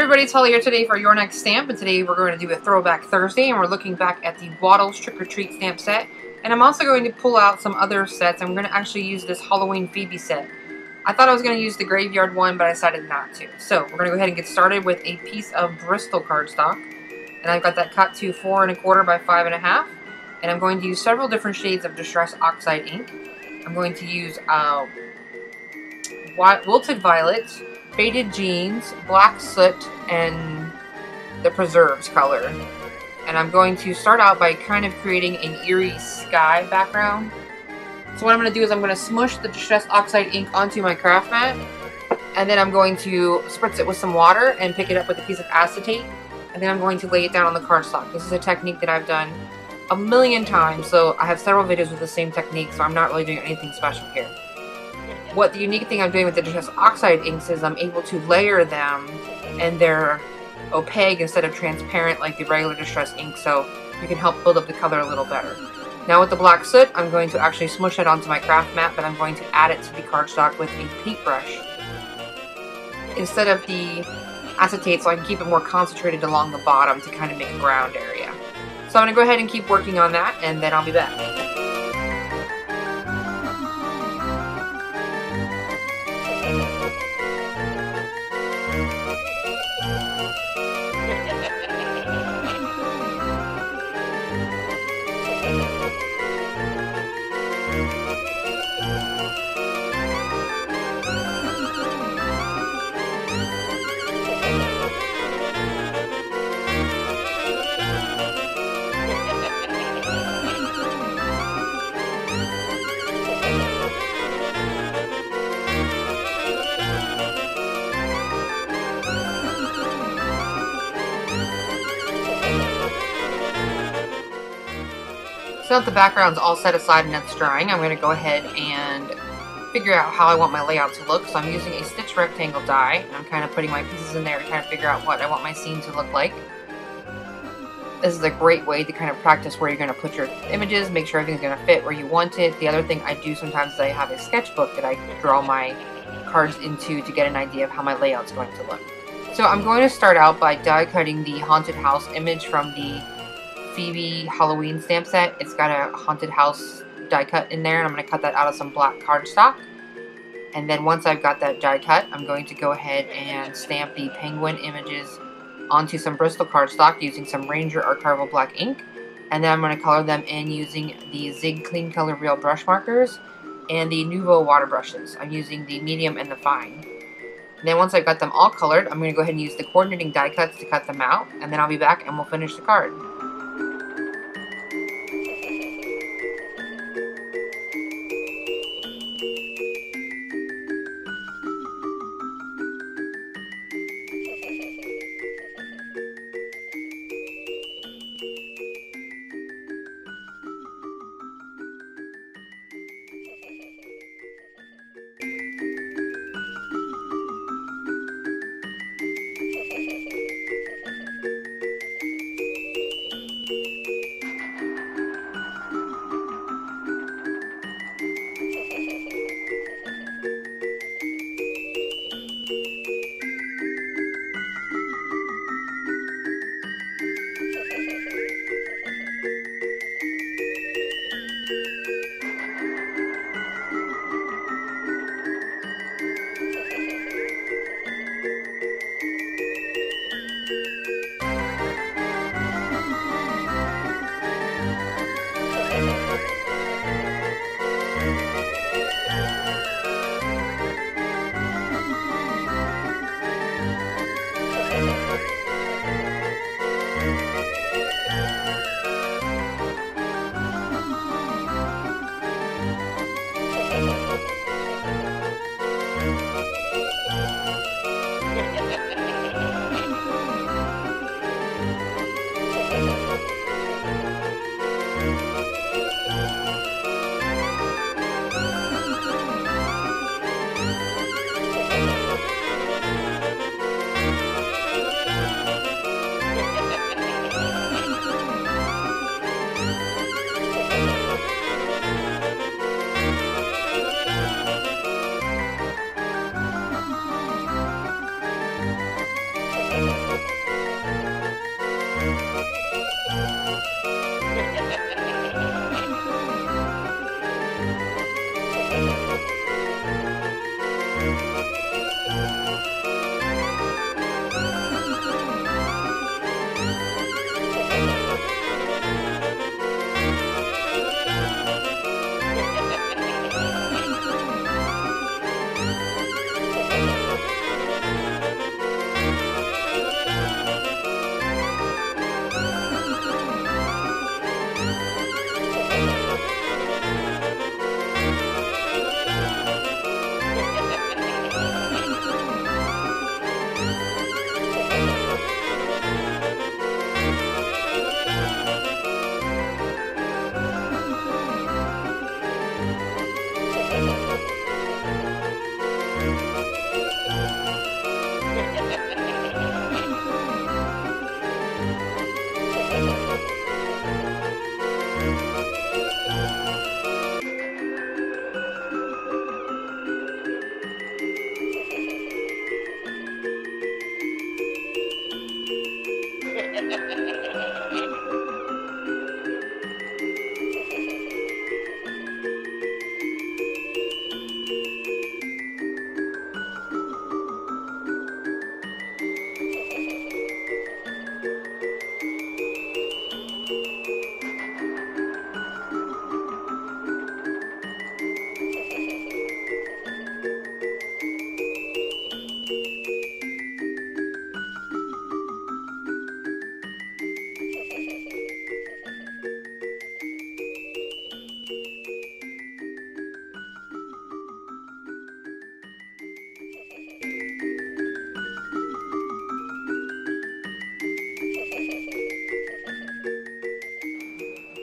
everybody, it's Holly here today for your next stamp, and today we're going to do a Throwback Thursday, and we're looking back at the Waddles Trick or Treat stamp set. And I'm also going to pull out some other sets. I'm going to actually use this Halloween Phoebe set. I thought I was going to use the graveyard one, but I decided not to. So we're going to go ahead and get started with a piece of Bristol cardstock, and I've got that cut to 4 1/4 by 5 1/2. And I'm going to use several different shades of Distress Oxide ink. I'm going to use Wilted Violet, Faded Jeans, Black Soot, and the Preserves color. And I'm going to start out by kind of creating an eerie sky background. So what I'm going to do is I'm going to smush the Distress Oxide ink onto my craft mat. And then I'm going to spritz it with some water and pick it up with a piece of acetate. And then I'm going to lay it down on the cardstock. This is a technique that I've done a million times. So I have several videos with the same technique, so I'm not really doing anything special here. What the unique thing I'm doing with the Distress Oxide inks is I'm able to layer them, and they're opaque instead of transparent like the regular Distress ink, so you can help build up the color a little better. Now with the Black Soot, I'm going to actually smush it onto my craft mat, but I'm going to add it to the cardstock with a paintbrush instead of the acetate, so I can keep it more concentrated along the bottom to kind of make a ground area. So I'm going to go ahead and keep working on that, and then I'll be back. So now that the background's all set aside and it's drying, I'm going to go ahead and figure out how I want my layout to look. So I'm using a stitch rectangle die, and I'm kind of putting my pieces in there to kind of figure out what I want my scene to look like. This is a great way to kind of practice where you're going to put your images, make sure everything's going to fit where you want it. The other thing I do sometimes is I have a sketchbook that I draw my cards into to get an idea of how my layout's going to look. So I'm going to start out by die cutting the haunted house image from the Phoebe Halloween stamp set. It's got a haunted house die cut in there, and I'm going to cut that out of some black cardstock. And then once I've got that die cut, I'm going to go ahead and stamp the penguin images onto some Bristol cardstock using some Ranger Archival black ink. And then I'm going to color them in using the Zig Clean Color Real brush markers and the Nuvo water brushes. I'm using the medium and the fine. And then once I've got them all colored, I'm going to go ahead and use the coordinating die cuts to cut them out, and then I'll be back and we'll finish the card.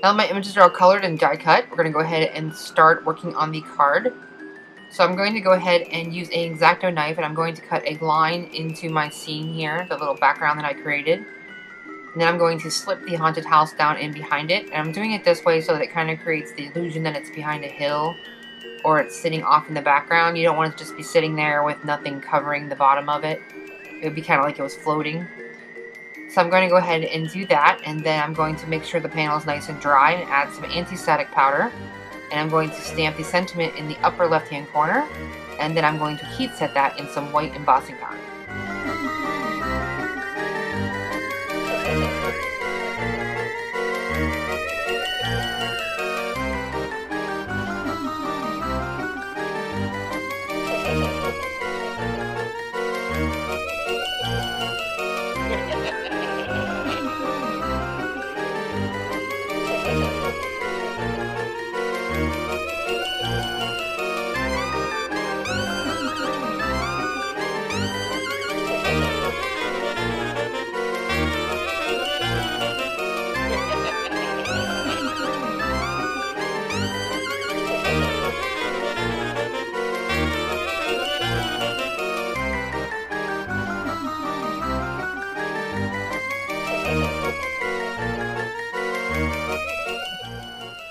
Now that my images are all colored and die cut, we're going to go ahead and start working on the card. So I'm going to go ahead and use an X-Acto knife, and I'm going to cut a line into my scene here, the little background that I created. And then I'm going to slip the haunted house down in behind it. And I'm doing it this way so that it kind of creates the illusion that it's behind a hill or it's sitting off in the background. You don't want it to just be sitting there with nothing covering the bottom of it. It would be kind of like it was floating. So I'm going to go ahead and do that, and then I'm going to make sure the panel is nice and dry and add some anti-static powder. And I'm going to stamp the sentiment in the upper left-hand corner, and then I'm going to heat set that in some white embossing powder.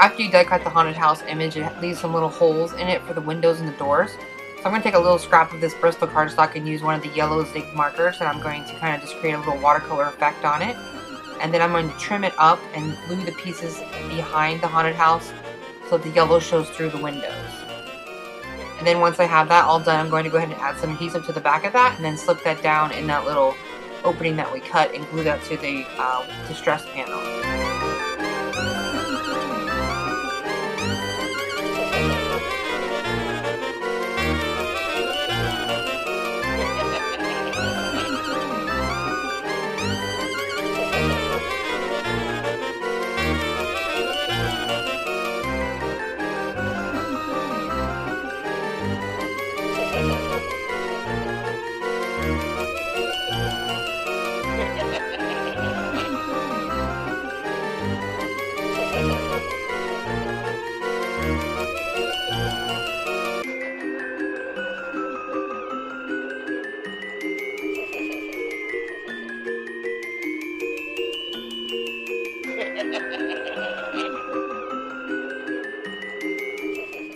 After you die cut the haunted house image, it leaves some little holes in it for the windows and the doors. So I'm going to take a little scrap of this Bristol cardstock and use one of the yellow zig markers, and I'm going to kind of just create a little watercolor effect on it. And then I'm going to trim it up and glue the pieces behind the haunted house so that the yellow shows through the windows. And then once I have that all done, I'm going to go ahead and add some adhesive to the back of that, and then slip that down in that little opening that we cut and glue that to the distress panel.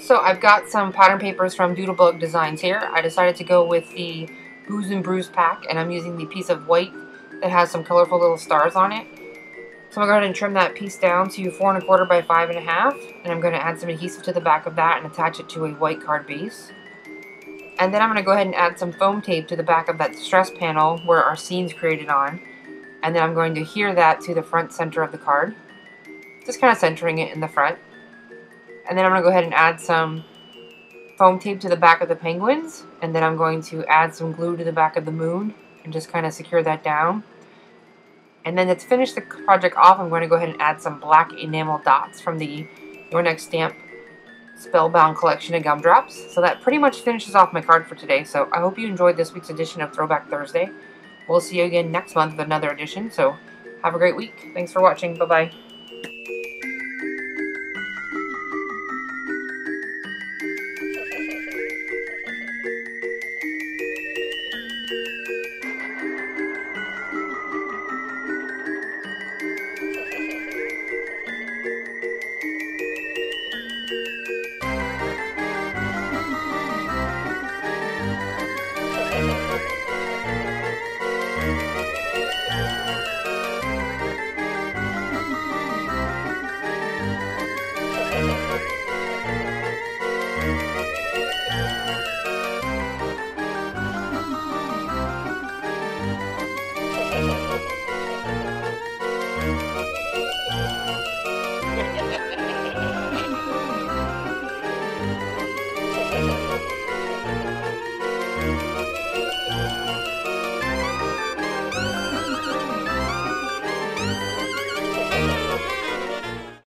So I've got some pattern papers from Doodlebug Designs here. I decided to go with the Booze and Brews pack, and I'm using the piece of white that has some colorful little stars on it. So I'm going to go ahead and trim that piece down to 4 1/4 by 5 1/2, and I'm going to add some adhesive to the back of that and attach it to a white card base. And then I'm going to go ahead and add some foam tape to the back of that distress panel where our scene's created on, and then I'm going to adhere that to the front center of the card, just kind of centering it in the front. And then I'm going to go ahead and add some foam tape to the back of the penguins, and then I'm going to add some glue to the back of the moon and just kind of secure that down. And then to finish the project off, I'm going to go ahead and add some black enamel dots from the Your Next Stamp Spellbound collection of gumdrops. So that pretty much finishes off my card for today. So I hope you enjoyed this week's edition of Throwback Thursday. We'll see you again next month with another edition, so have a great week. Thanks for watching. Bye-bye.